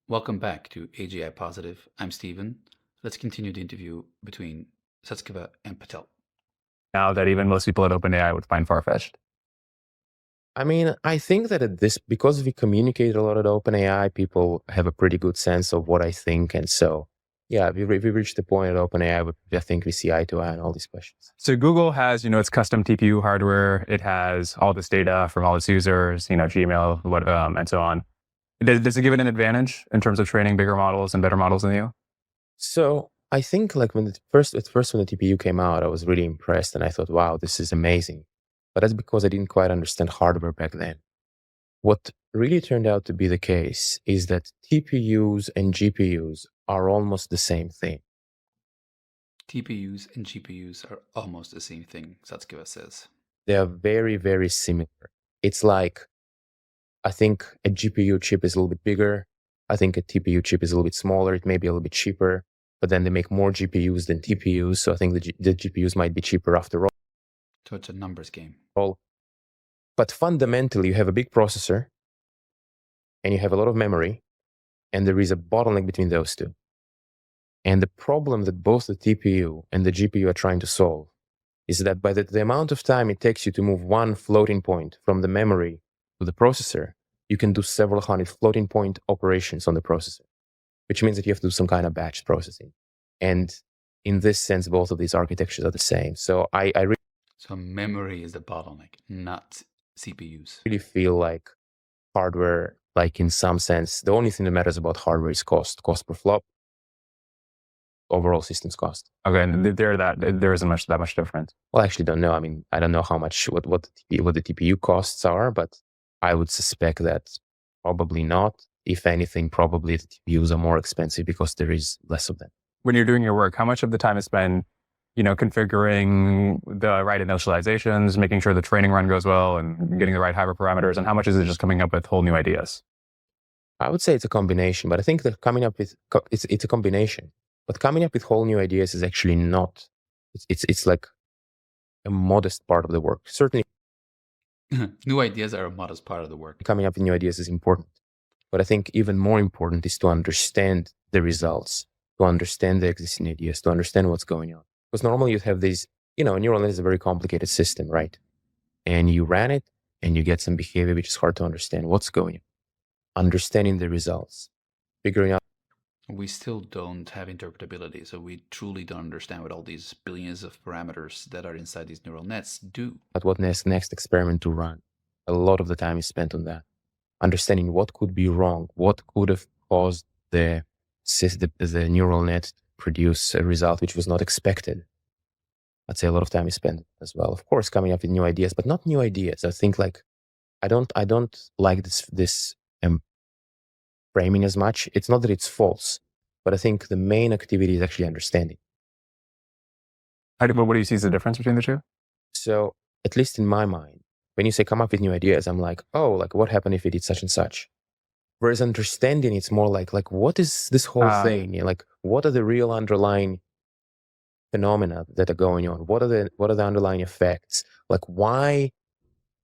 Welcome back to AGI Positive. I'm Steven. Let's continue the interview between Satskiva and Patel. Now that even most people at OpenAI would find far-fetched. I mean, I think that because we communicate a lot at OpenAI, people have a pretty good sense of what I think. And so, yeah, we reached the point at OpenAI where I think we see eye to eye on all these questions. So Google has, its custom TPU hardware. It has all this data from all its users, Gmail, and so on. Does it give it an advantage in terms of training bigger models and better models than you? So I think like when the TPU came out, I was really impressed and I thought, wow, this is amazing. But that's because I didn't quite understand hardware back then. What really turned out to be the case is that TPUs and GPUs are almost the same thing. TPUs and GPUs are almost the same thing, Satskiva says. They are very, very similar. It's like, I think a GPU chip is a little bit bigger. I think a TPU chip is a little bit smaller. It may be a little bit cheaper, but then they make more GPUs than TPUs. So I think the GPUs might be cheaper after all. So it's a numbers game. But fundamentally, you have a big processor and you have a lot of memory, and there is a bottleneck between those two. And the problem that both the TPU and the GPU are trying to solve is that by the amount of time it takes you to move one floating point from the memory to the processor, you can do several hundred floating point operations on the processor, which means that you have to do some kind of batch processing. And in this sense, both of these architectures are the same. So So memory is the bottleneck, not CPUs. really feel like hardware, like in some sense, the only thing that matters about hardware is cost per flop, overall systems cost. Okay, and there isn't that much difference. Well, I actually don't know. I mean, I don't know how much, what the TPU costs are, but I would suspect that probably not. If anything, probably the TPUs are more expensive because there is less of them. When you're doing your work, how much of the time is spent, configuring the right initializations, making sure the training run goes well and getting the right hyperparameters, and how much is it just coming up with whole new ideas? I would say it's a combination, but I think that coming up with, it's a combination. But coming up with whole new ideas is actually not, it's like a modest part of the work. Certainly, New ideas are a modest part of the work. coming up with new ideas is important. But I think even more important is to understand the results, to understand the existing ideas, to understand what's going on. Because normally you have these, a neural net is a very complicated system, right? And you ran it and you get some behavior which is hard to understand what's going on. Understanding the results, figuring out. We still don't have interpretability, so we truly don't understand what all these billions of parameters that are inside these neural nets do. But what next experiment to run? A lot of the time is spent on that. Understanding what could be wrong, what could have caused the neural net to produce a result which was not expected. I'd say a lot of time is spent as well. Of course, coming up with new ideas, but not new ideas. I think like I don't like this framing as much. It's not that it's false, but I think the main activity is actually understanding. What do you see as the difference between the two? So at least in my mind, when you say come up with new ideas, I'm like, oh, like what happened if we did such and such? Whereas understanding, it's more like what is this whole thing? Like, what are the real underlying phenomena that are going on? What are the underlying effects? Like, why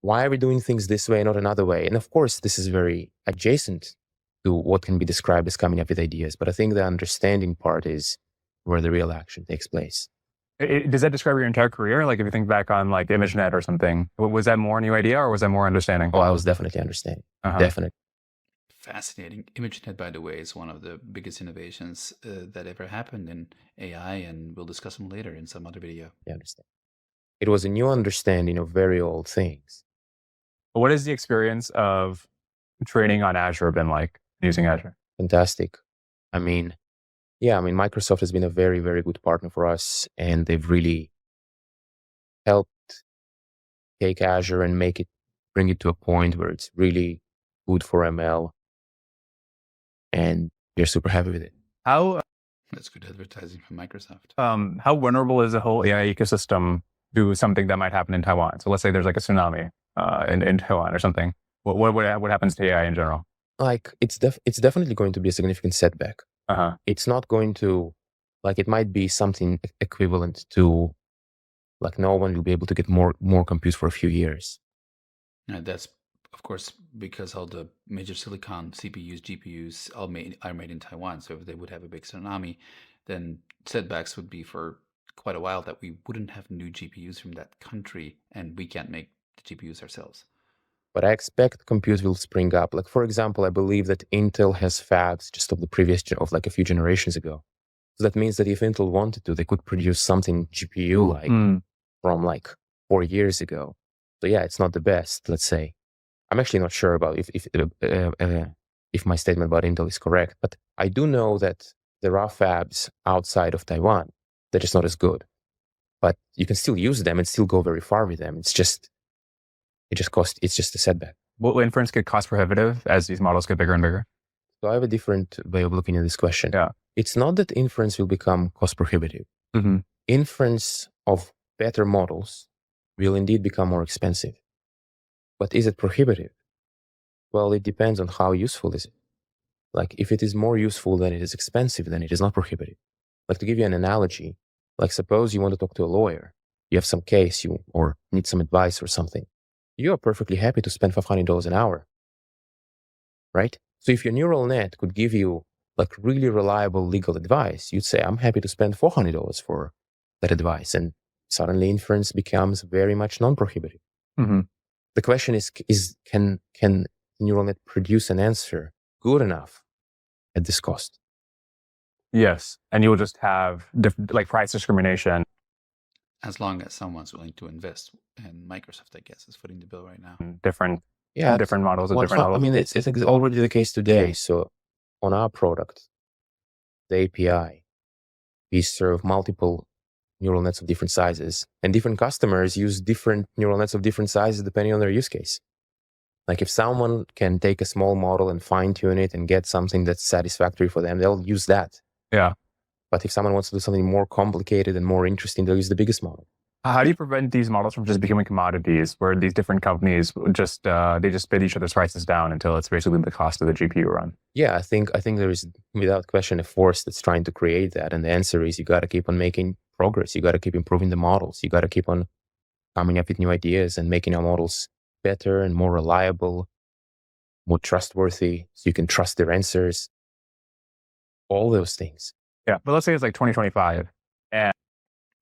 are we doing things this way and not another way? And of course, this is very adjacent to what can be described as coming up with ideas. But I think the understanding part is where the real action takes place. Does that describe your entire career? Like if you think back on like ImageNet or something, was that more new idea or was that more understanding? Oh, I was definitely understanding. Definitely. Fascinating. ImageNet, by the way, is one of the biggest innovations that ever happened in AI, and we'll discuss them later in some other video. I understand. It was a new understanding of very old things. What has the experience of training on Azure been like, using Azure? Fantastic. I mean, Microsoft has been a very, very good partner for us, and they've really helped take Azure and bring it to a point where it's really good for ML. And we're super happy with it. That's good advertising from Microsoft. How vulnerable is the whole AI ecosystem to something that might happen in Taiwan? So let's say there's like a tsunami in Taiwan or something. What happens to AI in general? Like it's definitely going to be a significant setback. It's not going to, like, it might be something equivalent to, like, no one will be able to get more compute for a few years. That's of course, because all the major silicon CPUs, GPUs are made in Taiwan. So if they would have a big tsunami, then setbacks would be for quite a while that we wouldn't have new GPUs from that country, and we can't make the GPUs ourselves. But I expect compute will spring up. Like, for example, I believe that Intel has fabs just of the previous, of like a few generations ago. So that means that if Intel wanted to, they could produce something GPU-like from like 4 years ago. So yeah, it's not the best, let's say. I'm actually not sure about if my statement about Intel is correct, but I do know that there are fabs outside of Taiwan that is not as good. But you can still use them and still go very far with them. It's just a setback. Will inference get cost prohibitive as these models get bigger and bigger? So I have a different way of looking at this question. Yeah. It's not that inference will become cost prohibitive. Mm-hmm. Inference of better models will indeed become more expensive. But is it prohibitive? Well, it depends on how useful is it. Like if it is more useful than it is expensive, then it is not prohibitive. Like to give you an analogy, like suppose you want to talk to a lawyer, you have some case or need some advice or something. You are perfectly happy to spend $500 an hour, right? So if your neural net could give you like really reliable legal advice, you'd say, I'm happy to spend $400 for that advice. And suddenly inference becomes very much non-prohibitive. Mm-hmm. The question is can the neural net produce an answer good enough at this cost? Yes. And you'll just have like price discrimination. As long as someone's willing to invest, and Microsoft, I guess, is footing the bill right now. Different models at Well, different levels. I mean, it's already the case today. So on our product, the API, we serve multiple neural nets of different sizes, and different customers use different neural nets of different sizes depending on their use case. Like if someone can take a small model and fine tune it and get something that's satisfactory for them, they'll use that. Yeah. But if someone wants to do something more complicated and more interesting, they'll use the biggest model. How do you prevent these models from just becoming commodities where these different companies just they just bid each other's prices down until it's basically the cost of the GPU run? Yeah, I think there is without question a force that's trying to create that. And the answer is you got to keep on making progress. You got to keep improving the models. You got to keep on coming up with new ideas and making our models better and more reliable, more trustworthy, so you can trust their answers. All those things. Yeah, but let's say it's like 2025.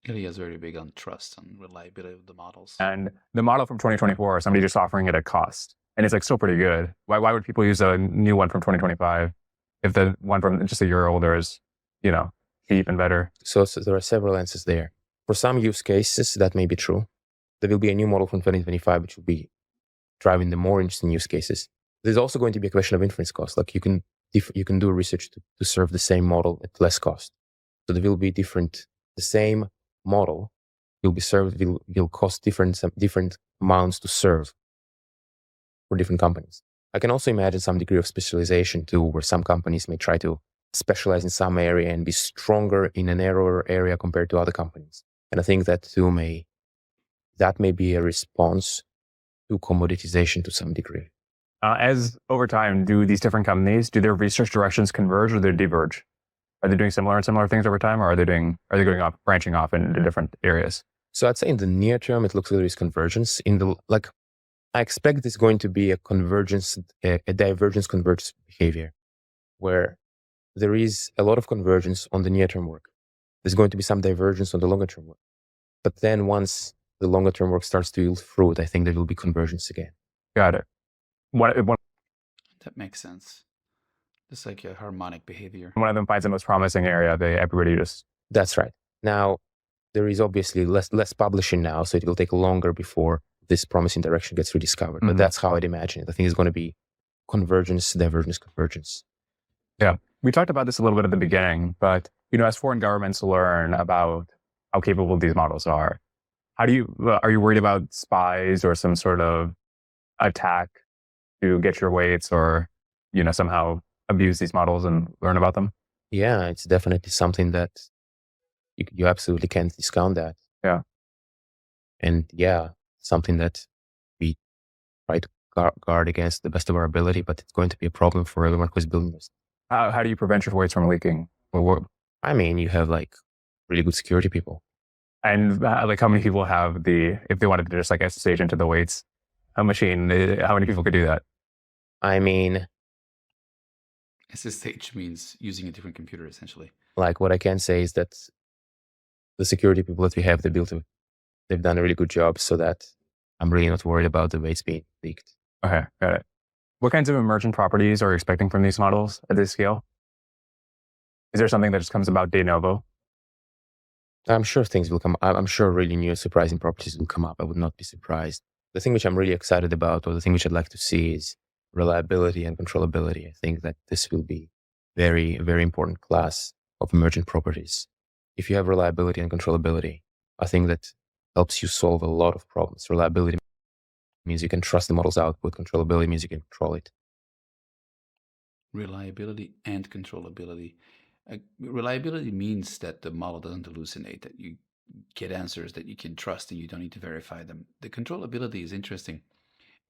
Ilya is very big on trust and reliability of the models. And the model from 2024, somebody just offering it at cost. And it's like still pretty good. Why would people use a new one from 2025 if the one from just a year older is, cheap and better? So there are several answers there. For some use cases, that may be true. There will be a new model from 2025, which will be driving the more interesting use cases. There's also going to be a question of inference cost. Like you can do research to serve the same model at less cost. So there will be the same model will cost different amounts to serve for different companies. I can also imagine some degree of specialization too, where some companies may try to specialize in some area and be stronger in a narrower area compared to other companies. And I think that too may be a response to commoditization to some degree. As over time, do these different companies, do their research directions converge or they diverge? Are they doing similar things over time, or are they branching off into different areas? So I'd say in the near term, it looks like there is convergence. I expect there's going to be a convergence, a divergence convergence behavior, where there is a lot of convergence on the near term work. There's going to be some divergence on the longer term work. But then once the longer term work starts to yield fruit, I think there will be convergence again. Got it. That makes sense. It's like a harmonic behavior. One of them finds the most promising area. Everybody just... That's right. Now, there is obviously less publishing now, so it will take longer before this promising direction gets rediscovered. Mm-hmm. But that's how I'd imagine it. I think it's going to be convergence, divergence, convergence. Yeah. We talked about this a little bit at the beginning, but as foreign governments learn about how capable these models are, are you worried about spies or some sort of attack to get your weights or, somehow abuse these models and learn about them? Yeah, it's definitely something that you absolutely can't discount that. Yeah. And yeah, something that we try to guard against the best of our ability, but it's going to be a problem for everyone who's building this. How do you prevent your weights from leaking? I mean, you have like really good security people. And how many people have if they wanted to just like SSH into the weights, a machine? How many people could do that? I mean, SSH means using a different computer, essentially. like what I can say is that the security people that we have, they've done a really good job, so that I'm really not worried about the way it's being leaked. Okay, got it. What kinds of emergent properties are you expecting from these models at this scale? Is there something that just comes about de novo? I'm sure things will come. I'm sure really new surprising properties will come up. I would not be surprised. The thing which I'm really excited about, or the thing which I'd like to see, is reliability and controllability. I think that this will be very, very important class of emergent properties. If you have reliability and controllability, I think that helps you solve a lot of problems. Reliability means you can trust the model's output. Controllability means you can control it. Reliability and controllability. Reliability means that the model doesn't hallucinate, that you get answers that you can trust and you don't need to verify them. The controllability is interesting.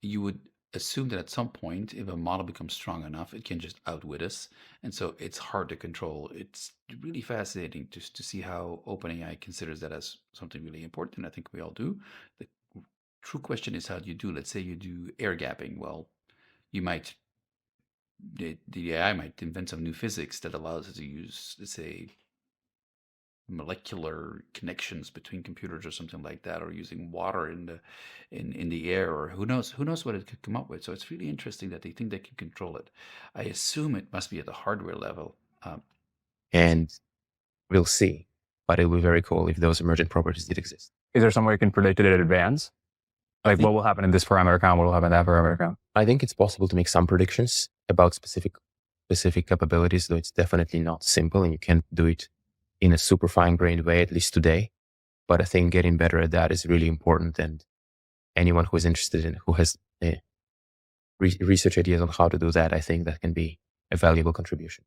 You would assume that at some point, if a model becomes strong enough, it can just outwit us. And so it's hard to control. It's really fascinating just to see how OpenAI considers that as something really important. I think we all do. The true question is, how do you do? Let's say you do air gapping. Well, you might the AI might invent some new physics that allows us to use, let's say, molecular connections between computers or something like that, or using water in the air, or who knows what it could come up with. So it's really interesting that they think they can control it. I assume it must be at the hardware level. And we'll see. But it will be very cool if those emergent properties did exist. Is there some way you can predict it in advance? Like what will happen in this parameter count? What will happen in that parameter count? I think it's possible to make some predictions about specific capabilities, though it's definitely not simple and you can't do it in a super fine-grained way, at least today. But I think getting better at that is really important. And anyone who is interested in, who has research ideas on how to do that, I think that can be a valuable contribution.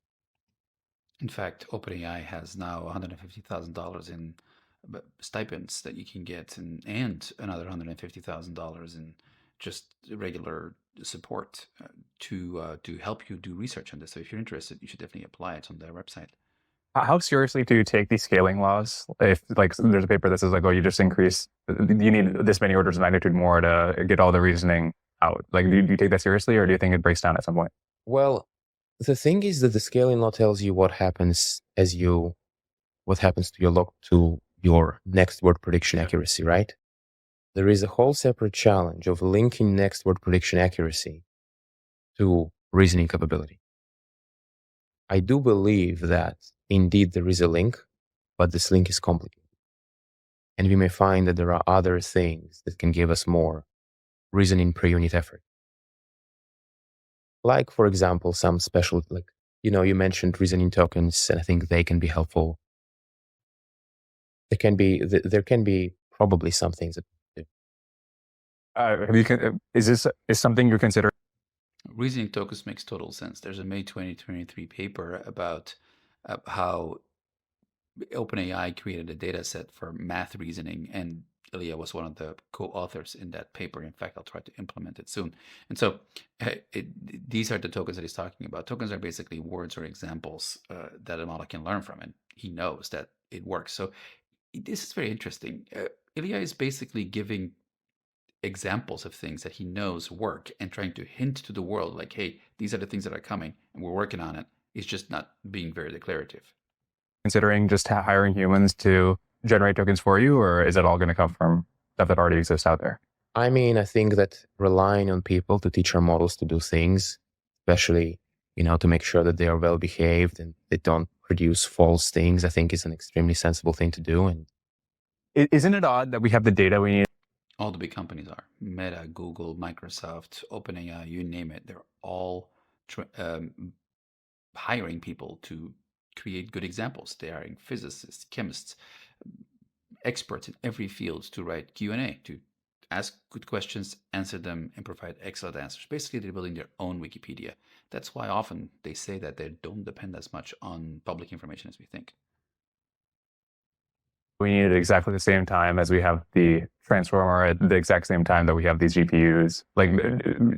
In fact, OpenAI has now $150,000 in stipends that you can get, and another $150,000 in just regular support to help you do research on this. So if you're interested, you should definitely apply. It's on their website. How seriously do you take these scaling laws? If like there's a paper that says like, oh, you just increase, you need this many orders of magnitude more to get all the reasoning out. Like, do you take that seriously, or do you think it breaks down at some point? Well, the thing is that the scaling law tells you what happens to your next word prediction accuracy, right? There is a whole separate challenge of linking next word prediction accuracy to reasoning capability. I do believe that indeed there is a link, but this link is complicated. And we may find that there are other things that can give us more reasoning per unit effort. Like, for example, some special, like, you mentioned reasoning tokens, and I think they can be helpful. There can be probably some things that Is something you're considering? Reasoning tokens makes total sense. There's a May 2023 paper about how OpenAI created a data set for math reasoning, and Ilya was one of the co-authors in that paper. In fact, I'll try to implement it soon. And so these are the tokens that he's talking about. Tokens are basically words or examples that a model can learn from, and he knows that it works. So this is very interesting. Ilya is basically giving examples of things that he knows work and trying to hint to the world like, hey, these are the things that are coming and we're working on it. He's just not being very declarative. Considering just hiring humans to generate tokens for you, or is it all going to come from stuff that already exists out there? I mean, I think that relying on people to teach our models to do things, especially, to make sure that they are well behaved and they don't produce false things, I think is an extremely sensible thing to do. And isn't it odd that we have the data we need? All the big companies are Meta, Google, Microsoft, OpenAI, you name it. They're all hiring people to create good examples. They are hiring physicists, chemists, experts in every field to write Q&A, to ask good questions, answer them, and provide excellent answers. Basically, they're building their own Wikipedia. That's why often they say that they don't depend as much on public information as we think. We need it exactly the same time as we have the transformer at the exact same time that we have these GPUs. Like,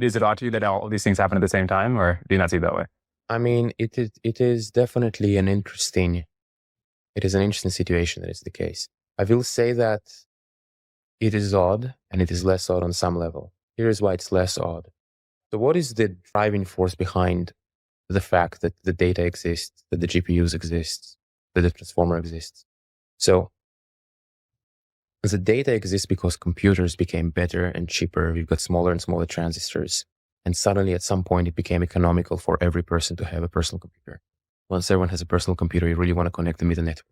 is it odd to you that all these things happen at the same time, or do you not see it that way? I mean, it is definitely an interesting situation that is the case. I will say that it is odd, and it is less odd on some level. Here's why it's less odd. So what is the driving force behind the fact that the data exists, that the GPUs exist, that the transformer exists? So the data exists because computers became better and cheaper. We've got smaller and smaller transistors. And suddenly at some point it became economical for every person to have a personal computer. Once everyone has a personal computer, you really want to connect them with the network.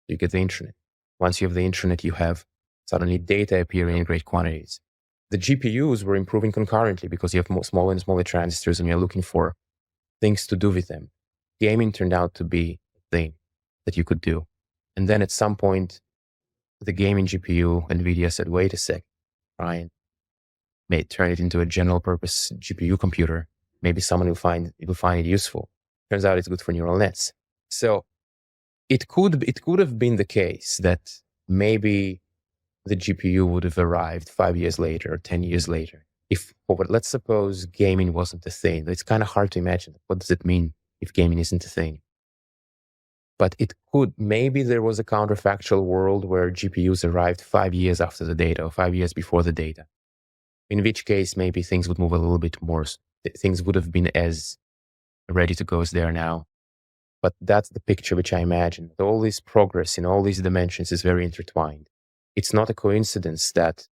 You get the internet. Once you have the internet, you have suddenly data appearing in great quantities. The GPUs were improving concurrently because you have smaller and smaller transistors and you're looking for things to do with them. Gaming turned out to be a thing that you could do. And then at some point, the gaming GPU, NVIDIA said, wait a sec, Ryan, may turn it into a general purpose GPU computer. Maybe someone will find it useful. Turns out it's good for neural nets. So it could have been the case that maybe the GPU would have arrived 5 years later or 10 years later. Let's suppose gaming wasn't a thing. It's kind of hard to imagine. What does it mean if gaming isn't a thing? But maybe there was a counterfactual world where GPUs arrived 5 years after the data or 5 years before the data. In which case, maybe things would move a little bit more. Things would have been as ready to go as they are now. But that's the picture which I imagine. All this progress in all these dimensions is very intertwined. It's not a coincidence that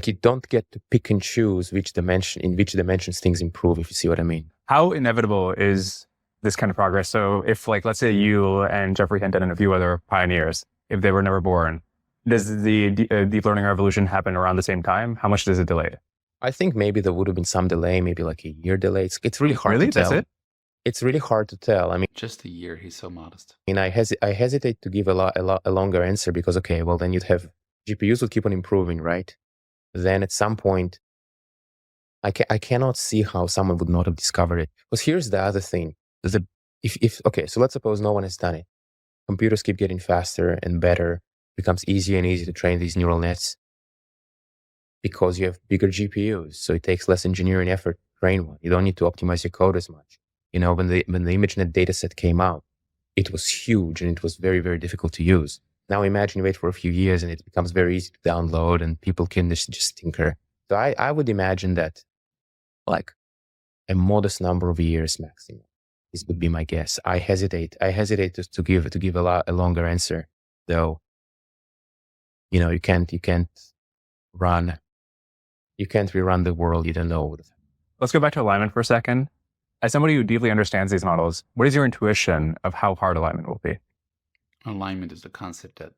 you don't get to pick and choose in which dimensions things improve, if you see what I mean. How inevitable is this kind of progress? So if let's say you and Jeffrey Hinton and a few other pioneers, if they were never born, does the deep learning revolution happen around the same time? How much does it delay? I think maybe there would have been some delay, maybe like a year delay. It's really hard to tell. That's it? It's really hard to tell. I mean, Just a year. He's so modest. I hesitate to give a longer answer because, okay, well, then you'd have GPUs would keep on improving, right? Then at some point, I cannot see how someone would not have discovered it. Because here's the other thing. Okay, so let's suppose no one has done it. Computers keep getting faster and better. It becomes easier and easier to train these neural nets because you have bigger GPUs. So it takes less engineering effort to train one. You don't need to optimize your code as much. When the ImageNet dataset came out, it was huge and it was very, very difficult to use. Now imagine you wait for a few years and it becomes very easy to download and people can just tinker. So I would imagine that a modest number of years maximum. This would be my guess. I hesitate to give a longer answer, though. You can't rerun the world. You don't know. Let's go back to alignment for a second. As somebody who deeply understands these models, what is your intuition of how hard alignment will be? Alignment is the concept that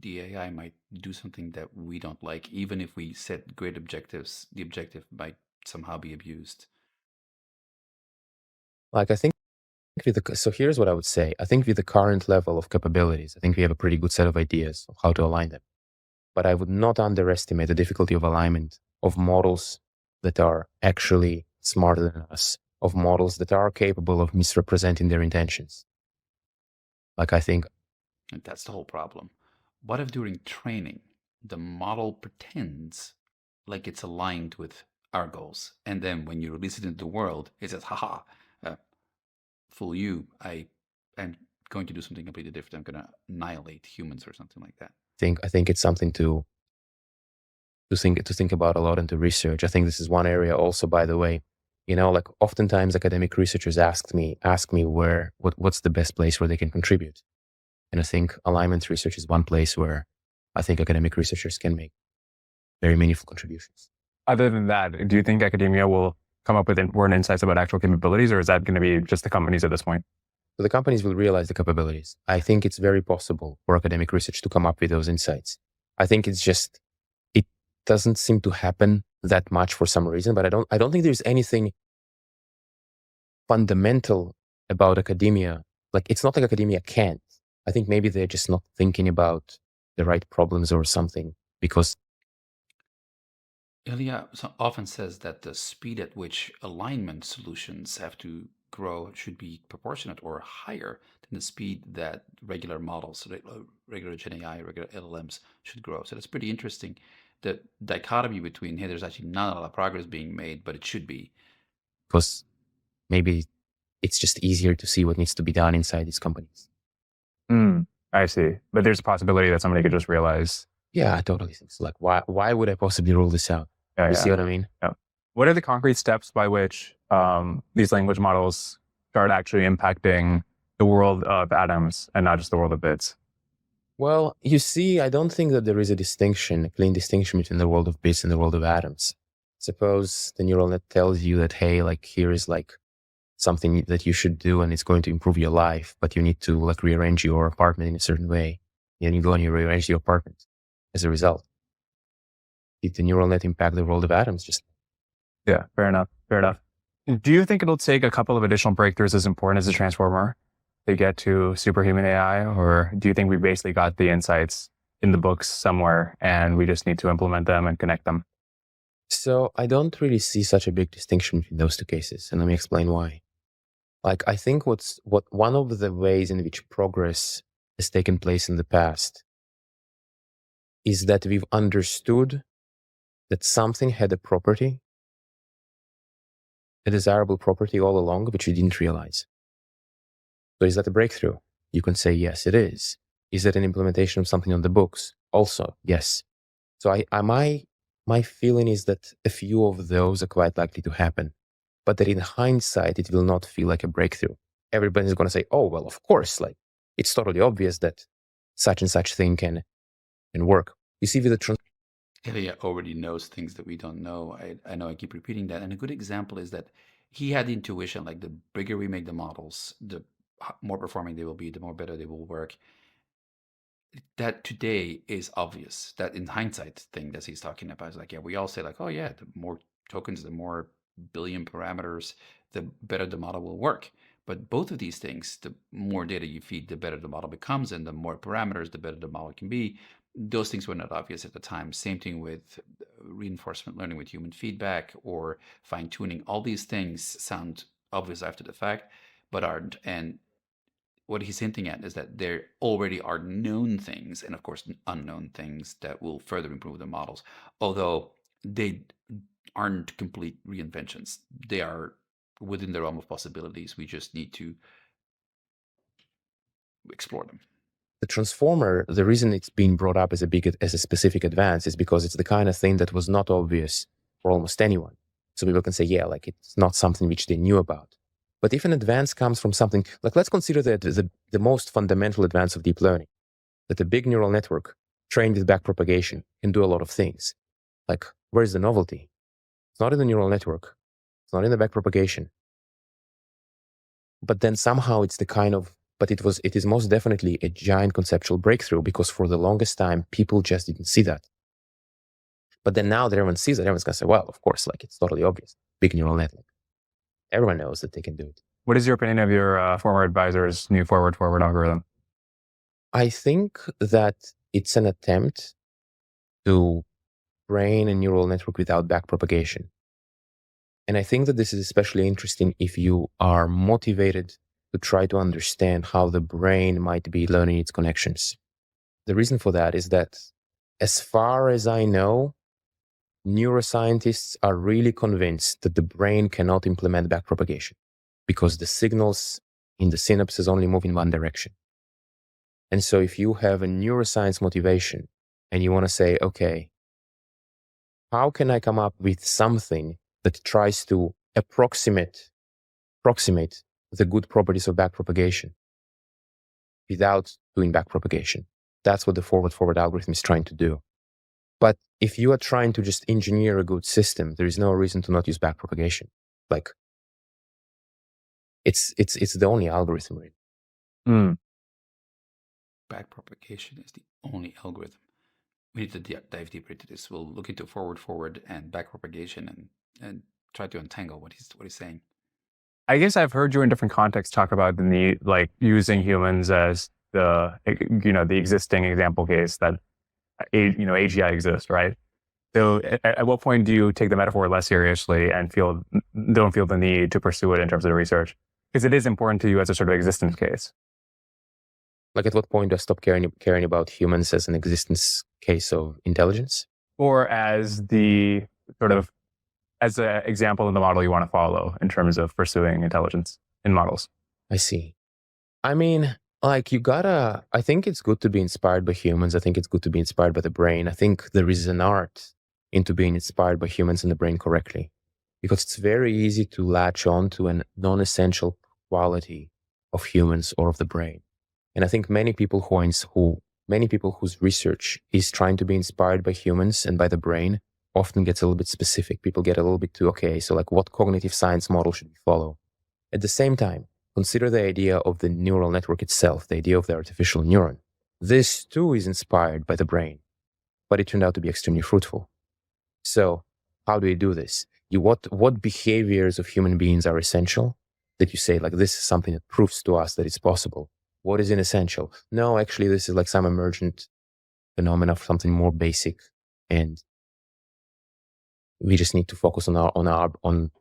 the AI might do something that we don't like. Even if we set great objectives, the objective might somehow be abused. I think so here's what I would say. I think with the current level of capabilities, I think we have a pretty good set of ideas of how to align them. But I would not underestimate the difficulty of alignment of models that are actually smarter than us, of models that are capable of misrepresenting their intentions. I think... And that's the whole problem. What if during training, the model pretends like it's aligned with our goals, and then when you release it into the world, it says, haha, fool you, I am going to do something completely different. I'm going to annihilate humans or something like that. I think it's something to think about a lot and to research. I think this is one area also, by the way, oftentimes academic researchers ask me what's the best place where they can contribute. And I think alignment research is one place where I think academic researchers can make very meaningful contributions. Other than that, do you think academia will come up with important insights about actual capabilities, or is that going to be just the companies at this point? So the companies will realize the capabilities. I think it's very possible for academic research to come up with those insights. I think it doesn't seem to happen that much for some reason, but I don't think there's anything fundamental about academia. It's not like academia can't. I think maybe they're just not thinking about the right problems or something, because Ilya often says that the speed at which alignment solutions have to grow should be proportionate or higher than the speed that regular models, regular Gen AI, regular LLMs should grow. So that's pretty interesting. The dichotomy between, hey, there's actually not a lot of progress being made, but it should be. Because maybe it's just easier to see what needs to be done inside these companies. I see. But there's a possibility that somebody could just realize Yeah, I totally think so. Like, why would I possibly rule this out? Yeah, You see yeah. what I mean? What are the concrete steps by which these language models start actually impacting the world of atoms and not just the world of bits? Well, you see, I don't think that there is a clean distinction between the world of bits and the world of atoms. Suppose the neural net tells you that, hey, like here is like something that you should do and it's going to improve your life, but you need to like rearrange your apartment in a certain way. And you go and you rearrange your apartment. As a result, did the neural net impact the world of atoms? Just Yeah, fair enough. Fair enough. Do you think it'll take a couple of additional breakthroughs as important as the transformer to get to superhuman AI? Or do you think we basically got the insights in the books somewhere and we just need to implement them and connect them? so I don't really see such a big distinction between those two cases, and let me explain why. Like I think what one of the ways in which progress has taken place in the past is that we've understood that something had a property, a desirable property all along, which we didn't realize. So is that a breakthrough? You can say, yes, it is. Is that an implementation of something on the books? Also, yes. So my feeling is that a few of those are quite likely to happen, but that in hindsight, it will not feel like a breakthrough. Everybody's going to say, oh, well, of course, like it's totally obvious that such and such thing can work. You see, with the Ilya already knows things that we don't know. I know I keep repeating that. And a good example is that he had the intuition, like the bigger we make the models, the more performing they will be, the more better they will work. That today is obvious. That in hindsight thing that he's talking about is like, yeah, we all say like, oh yeah, the more tokens, the more billion parameters, the better the model will work. But both of these things, the more data you feed, the better the model becomes, and the more parameters, the better the model can be. Those things were not obvious at the time. Same thing with reinforcement learning with human feedback or fine tuning. All these things sound obvious after the fact, but aren't. And what he's hinting at is that there already are known things and of course unknown things that will further improve the models, although they aren't complete reinventions. They are within the realm of possibilities. We just need to explore them. the transformer, the reason it's being brought up as a specific advance is because it's the kind of thing that was not obvious for almost anyone. So people can say, yeah, like it's not something which they knew about. But if an advance comes from something, like let's consider that the most fundamental advance of deep learning, that a big neural network trained with backpropagation can do a lot of things. Like, where's the novelty? It's not in the neural network. It's not in the backpropagation. But then somehow it's the kind of, but it is most definitely a giant conceptual breakthrough because for the longest time, people just didn't see that. But then now that everyone sees it, everyone's going to say, well, of course, like it's totally obvious. Big neural network. Everyone knows that they can do it. What is your opinion of your former advisor's new forward algorithm? I think that it's an attempt to train a neural network without backpropagation. And I think that this is especially interesting if you are motivated to try to understand how the brain might be learning its connections. The reason for that is that, as far as I know, neuroscientists are really convinced that the brain cannot implement backpropagation because the signals in the synapses only move in one direction. And so if you have a neuroscience motivation and you want to say, okay, how can I come up with something that tries to approximate the good properties of backpropagation without doing backpropagation? That's what the forward algorithm is trying to do. But if you are trying to just engineer a good system, there is no reason to not use backpropagation. Like it's the only algorithm really. Mm. Backpropagation is the only algorithm. We need to dive deeper into this. We'll look into forward and backpropagation and try to untangle what he's saying. I guess I've heard you in different contexts talk about the need, like using humans as the existing example case that AGI exists, right? So at what point do you take the metaphor less seriously and don't feel the need to pursue it in terms of the research? Because it is important to you as a sort of existence case. Like at what point do I stop caring about humans as an existence case of intelligence? Or as the sort of, as an example in the model you want to follow in terms of pursuing intelligence in models? I see. I mean, Like I think it's good to be inspired by humans. I think it's good to be inspired by the brain. I think there is an art into being inspired by humans and the brain correctly, because it's very easy to latch on to a non-essential quality of humans or of the brain. And I think many people many people whose research is trying to be inspired by humans and by the brain often gets a little bit specific. People get a little bit too, okay, so like what cognitive science model should we follow? At the same time, consider the idea of the neural network itself, the idea of the artificial neuron. This too is inspired by the brain, but it turned out to be extremely fruitful. So how do you do this? What behaviors of human beings are essential that you say, like, this is something that proves to us that it's possible? What is inessential? No, actually, this is like some emergent phenomena of something more basic, and we just need to focus on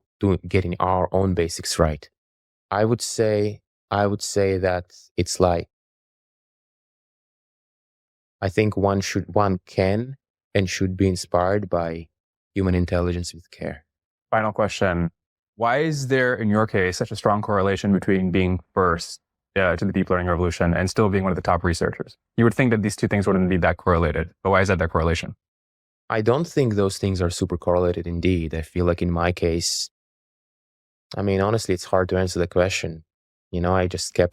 getting our own basics right. I would say that it's like, I think one can and should be inspired by human intelligence with care. Final question. Why is there, in your case, such a strong correlation between being first to the deep learning revolution and still being one of the top researchers? You would think that these two things wouldn't be that correlated, but why is that correlation? I don't think those things are super correlated indeed. I feel like in my case, I mean, honestly, it's hard to answer the question. I just I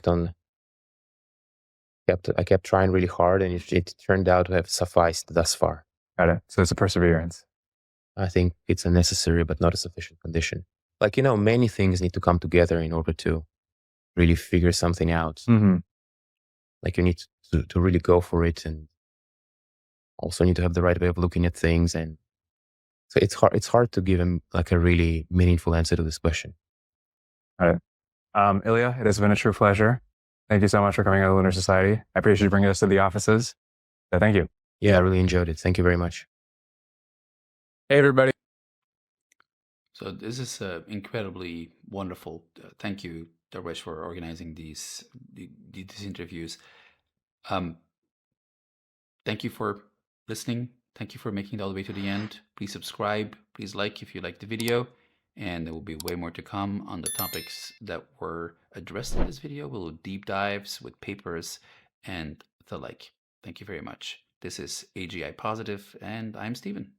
kept trying really hard, and it turned out to have sufficed thus far. Got it. So it's a perseverance. I think it's a necessary but not a sufficient condition. Like, many things need to come together in order to really figure something out. Mm-hmm. Like, you need to really go for it, and also need to have the right way of looking at things. And so it's hard to give him like a really meaningful answer to this question. Got it. Ilya, it has been a true pleasure. Thank you so much for coming on the Lunar Society. I appreciate you bringing us to the offices. So thank you. Yeah, I really enjoyed it. Thank you very much. Hey, everybody. So this is incredibly wonderful. Thank you, Darwesh, for organizing these interviews. Thank you for listening. Thank you for making it all the way to the end. Please subscribe. Please like if you liked the video. And there will be way more to come on the topics that were addressed in this video. We'll do deep dives with papers and the like. Thank you very much. This is AGI Positive, and I'm Steven.